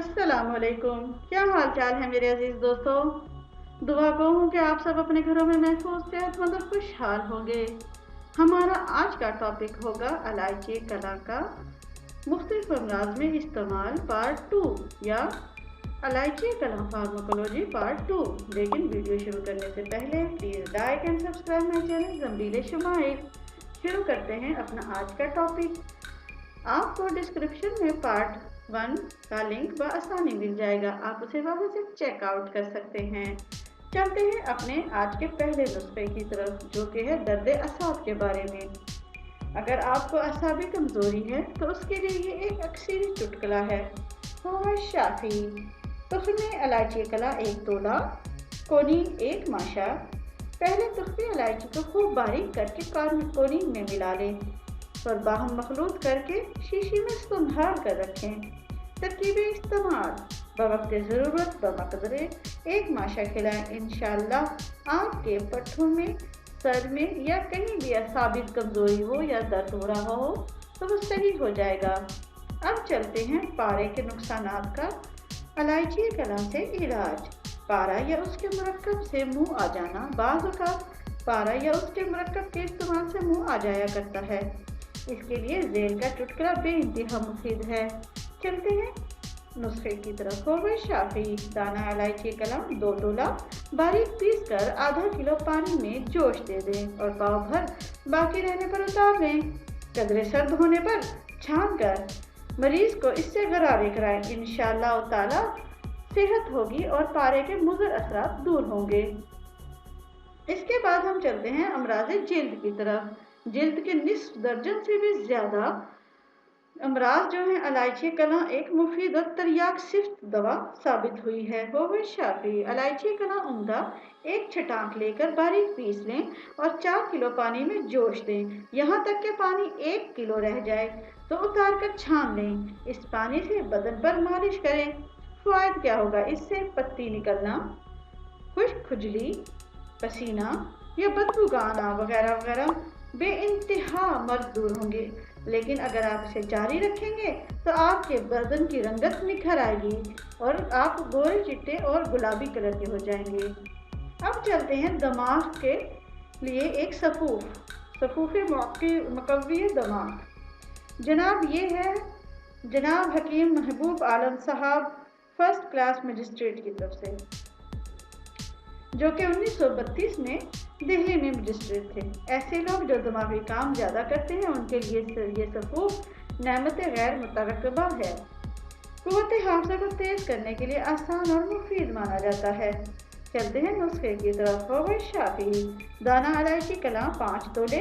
अस्सलाम वालेकुम। क्या हाल चाल है मेरे अजीज दोस्तों। दुआ गो हूँ कि आप सब अपने घरों में महफूज सेहतमंद और खुशहाल होंगे। हमारा आज का टॉपिक होगा इलायची कला का मुख्तलिफ अमराज में इस्तेमाल पार्ट 2 या इलायची कला फार्माकोलॉजी पार्ट 2। लेकिन वीडियो शुरू करने से पहले please like and subscribe my channel Zabeel Shumail. शुरू करते हैं अपना आज का टॉपिक। आपको डिस्क्रिप्शन में पार्ट 1 का लिंक बआसानी मिल जाएगा, आप उसे वहां से चेकआउट कर सकते हैं। चलते हैं अपने आज के पहले नुस्खे की तरफ, जो कि है दर्द असाब के बारे में। अगर आपको असाबी कमजोरी है तो उसके लिए ये एक अक्सरी चुटकुला है। हुआ शाफी तो उसमें इलायची कला 1 तोला, कोनी 1 माशा। पहले तुख्ती इलायची को खूब बारीक करके कोनी में मिला लें और बाहम मखलूत करके शीशी में संभाल कर रखें। तरकीबें इस्तेमाल बवक्त ज़रूरत बमकदरे 1 माशा खिलाएं। इंशाअल्लाह आपके पट्ठों में, सर में या कहीं भी असाबित कमजोरी हो या दर्द हो रहा हो तो वो सही हो जाएगा। अब चलते हैं पारे के नुकसानात का। इलायची कला से इलाज। पारा या उसके मुरक्कब से मुंह आ जाना। बाज़ औक़ात पारा या उसके मुरक्कब के इस्तेमाल से मुंह आ जाया करता है। इसके लिए ज़ेल का चुटकुला बेइंतहा मुफीद है। चलते हैं नुस्खे की तरफ। होगा शाफी दाना इलायची कलम 2 तोला बारीक पीस कर आधा किलो पानी में जोश दे दें और पाव भर बाकी रहने पर उतार लें। कदरे सर्द होने पर छान कर मरीज को इससे गरारे कराएं। इंशाअल्लाह ताला सेहत होगी और पारे के मुज़र असरात दूर होंगे। इसके बाद हम चलते हैं अमराज जिल्द की तरफ। जिल्द के निस्फ दर्जन से भी ज्यादा अमराज जो है इलायची कला एक मुफीद और तरियाक सिफ्त दवा साबित हुई है। वो शाफी इलायची कला उम्दा 1 छटाक लेकर बारीक पीस लें और 4 किलो पानी में जोश दें। यहाँ तक कि पानी 1 किलो रह जाए तो उतार कर छान लें। इस पानी से बदन पर मालिश करें। फ़ायदा क्या होगा इससे? पत्ती निकलना, खुश्क खुजली, पसीना या बदबू का आना वगैरह वगैरह बेइंतहा मर्द दूर होंगे। लेकिन अगर आप इसे जारी रखेंगे तो आपके बदन की रंगत निखर आएगी और आप गोरे चिट्टे और गुलाबी कलर के हो जाएंगे। अब चलते हैं दमाग के लिए एक सफूफे मकवी दमाग। जनाब ये है जनाब हकीम महबूब आलम साहब फर्स्ट क्लास मजिस्ट्रेट की तरफ से, जो कि 1932 में दिल्ली में मजिस्ट्रेट थे। ऐसे लोग जो दिमागी काम ज़्यादा करते हैं उनके लिए ये सफूफ नेमत गैर मुतरकबा है। कुव्वत हाफ़ज़ा को तेज़ करने के लिए आसान और मुफीद माना जाता है। चलते हैं नुस्खे की तरफ। होगा शाफी दाना इलायची कला 5 तोले,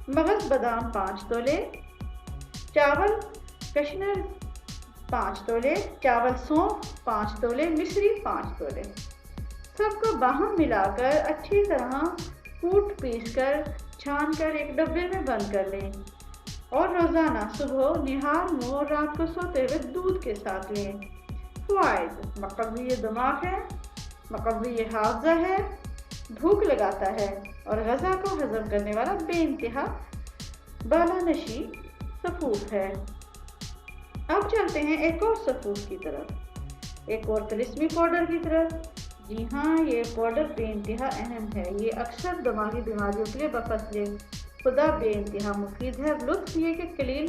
मगज़ बादाम 5 तोले, चावल कशनर 5 तोले, चावल सौंफ 5 तोले, मिश्री 5 तोले। सबको बाहम मिलाकर अच्छी तरह कूट पीस कर छान कर एक डब्बे में बंद कर लें और रोज़ाना सुबह निहार मुँह और रात को सोते हुए दूध के साथ लें। फ़वाइद मकवी दिमाग है, मकवी हाफ़ज़ा है, भूख लगाता है और ग़ज़ा को हज़म करने वाला बेइंतहा बालानशी सफूफ है। अब चलते हैं एक और सफूफ की तरफ, एक और तिलिस्मी पाउडर की तरफ। जी हाँ, ये पाउडर बेइंतहा अहम है। ये अक्सर दिमागी बीमारियों के लिए बफसले खुदा बेइंतहा मुफीद है। लुत्फ ये कि कलील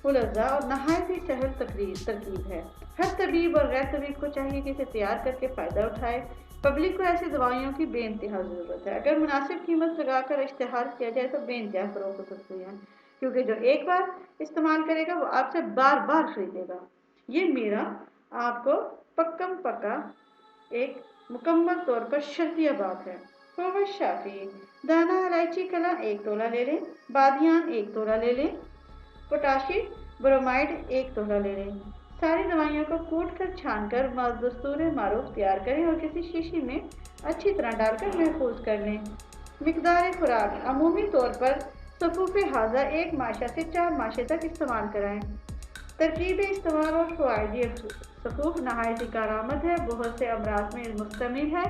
उलज़ा और नहायत ही सहल तरकीब है। हर तबीब और गैर तबीब को चाहिए कि इसे तैयार करके फ़ायदा उठाए। पब्लिक को ऐसी दवाइयों की बेइंतहा ज़रूरत है। अगर मुनासिब कीमत लगाकर इश्तिहार किया जाए तो बेइंतहा फ़रोख्त हो सकती है, क्योंकि जो एक बार इस्तेमाल करेगा वो आपसे बार बार खरीदेगा। ये मेरा आपको पक्का एक मुकम्मल तौर पर शर्तिया बात है। होगा शाफी दाना इलायची कला 1 तोला ले लें, बादियान 1 तोला ले लें, पोटाशी ब्रोमाइड 1 तोला ले लें। सारी दवाइयों को कूट कर छान कर दस्तूर मारूफ तैयार करें और किसी शीशी में अच्छी तरह डालकर महफूज कर लें। मिकदार खुराक अमूमी तौर पर सफूफ हाज़ा 1 माशा से 4 माशे तक इस्तेमाल कराएं। तरकीब इस्तेमाल और फ़वाइद सफूफ नहायत कारआमद है, बहुत से अमराज में मुश्तमिल है।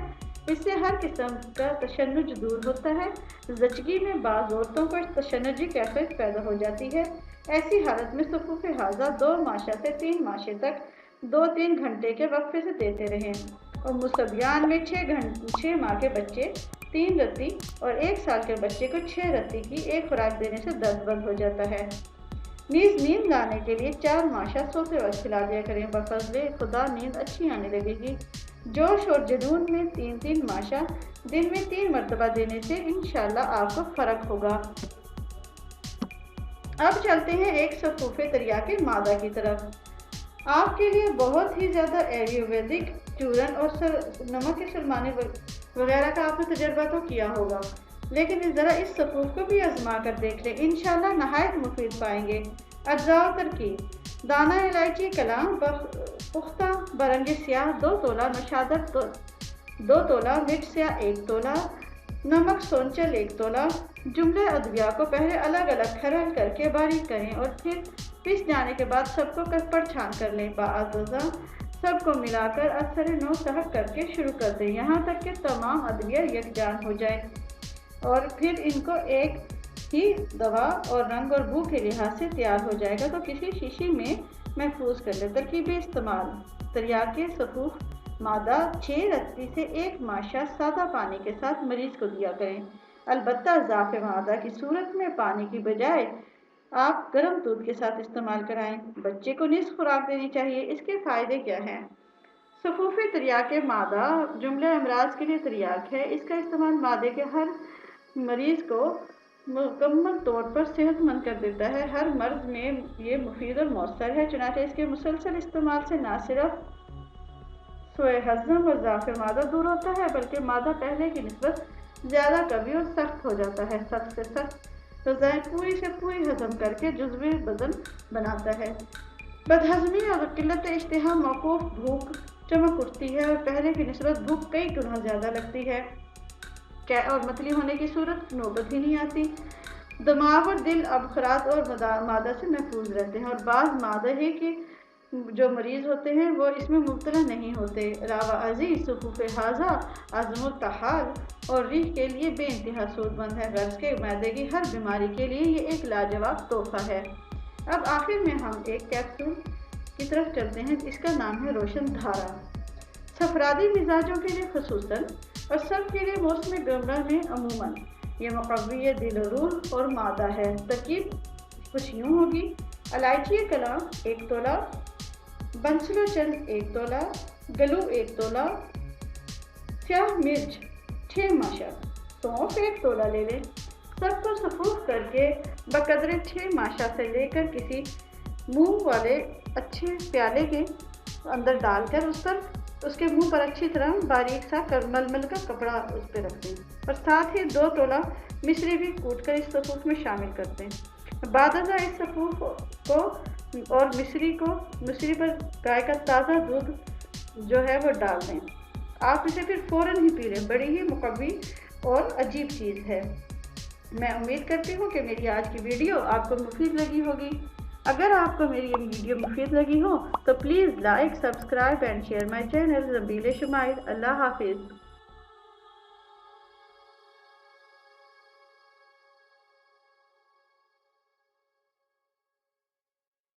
इससे हर किस्म का तशन्नुज दूर होता है। ज़चगी में बाज़ औरतों को तशन्नुजी कैफियत पैदा हो जाती है। ऐसी हालत में सफूफ हाज़ा 2 माशा से 3 माशे तक 2-3 घंटे के वक्फे से देते रहें। और मुस्तबियान में 6 माह के बच्चे 3 रत्ती और 1 साल के बच्चे को 6 रत्ती की एक खुराक देने से दर्द बंद हो जाता है। नींद लाने के लिए 4 माशा सोते वक्त खिला दिया करें। बफज़ले खुदा नींद अच्छी आने लगेगी। जोश और जुनून में 3-3 माशा दिन में 3 मरतबा देने से इंशाअल्लाह आपको फ़र्क होगा। अब चलते हैं एक सफूफे तरियाके मादा की तरफ। आपके लिए बहुत ही ज़्यादा आयुर्वेदिक चूरन और नमक के सलमाने वगैरह का आपने तजर्बा तो किया होगा, लेकिन ज़रा इस सफूफ को भी आजमा कर देख लें, इंशाअल्लाह नहायत मुफीद पाएंगे। अज्जा व तरकीब: दाना इलायची कलाम पुख्ता बरंगे स्याह 2 तोला, नशादत 2 तोला, मिर्च स्याह 1 तोला, नमक सोनचल 1 तोला। जुमले अदविया को पहले अलग अलग खरल करके बारीक करें और फिर पिस जाने के बाद सबको कपड़ छान कर लें। बाअज़ा सबको मिलाकर असर नो सहक करके शुरू कर दें, यहाँ तक कि तमाम अदविया यकजान हो जाए और फिर इनको एक ही दवा और रंग और बू के लिहाज से तैयार हो जाएगा तो किसी शीशी में महफूज कर ले। तरकीब इस्तेमाल: तरियाके सफूफ मादा 6 रत्ती से 1 माशा सादा पानी के साथ मरीज को दिया करें। अलबत्ता ज़ाफ़े मादा की सूरत में पानी की बजाय आप गर्म दूध के साथ इस्तेमाल कराएं। बच्चे को निस्फ खुराक देनी चाहिए। इसके फ़ायदे क्या हैं? सफूफे तरियाके मादा जुमले अमराज के लिए तरियाक है। इसका इस्तेमाल मादे के हर मरीज़ को मुकम्मल तौर पर सेहतमंद कर देता है। हर मर्ज में ये मुफीद और मौसर है। चुनांचे इसके मुसलसल इस्तेमाल से न सिर्फ सोए हज़म और ज़ाफ़े मादा दूर होता है, बल्कि मादा पहले की निस्बत ज़्यादा कभी और सख्त हो जाता है। सख्त से सख्त ग़िज़ाएँ पूरी से पूरी हज़म करके जुज़्वे बदन बनाता है। बदहज़मी और किल्लत इश्तिहा मौकूफ़ भूख चमक उठती है और पहले की निस्बत भूख कई गुना ज़्यादा लगती है। क्या और मतली होने की सूरत नौबत ही नहीं आती। दिमाग और दिल अबखरात और मादा से महफूज रहते हैं और बाज़ मादा है कि जो मरीज़ होते हैं वो इसमें मुब्तला नहीं होते। रावा अज़ीज़ सफूफ़े हाजा आज़मुल तहाल और रीह के लिए बेइंतहा सूदमंद है। गर्ज़ के मैदे की हर बीमारी के लिए ये एक लाजवाब तोहफ़ा है। अब आखिर में हम एक कैप्सूल की तरफ चलते हैं। इसका नाम है रोशन धारा। सफरादी मिजाजों के लिए खसूसन और सब के लिए मौसम गर्मा में अमूमन ये मुक़व्वी दिल और रूह और मादा है। तरकीब कुछ यूँ होगी: इलायची कलाम 1 तोला, बंसलो चंद 1 तोला, गलू 1 तोला, स्याह मिर्च 6 माशा, सौंफ 1 तोला ले लें। सबको सफूफ करके बकदरे 6 माशा से लेकर किसी मुंह वाले अच्छे प्याले के अंदर डालकर उसके मुंह पर अच्छी तरह बारीक सा मलमल का कपड़ा उस पर रख दें और साथ ही 2 तोला मिश्री भी कूट कर इस सफूफ में शामिल कर दें। बादजा इस सफूफ को और मिश्री पर गाय का ताज़ा दूध जो है वो डाल दें। आप इसे फिर फ़ौरन ही पी लें। बड़ी ही मुक़व्वी और अजीब चीज़ है। मैं उम्मीद करती हूँ कि मेरी आज की वीडियो आपको मुफीद लगी होगी। अगर आपको मेरी ये वीडियो मुफीद लगी हो तो please like, subscribe and share my channel Zabeel Shumail. Allah हाफिज़।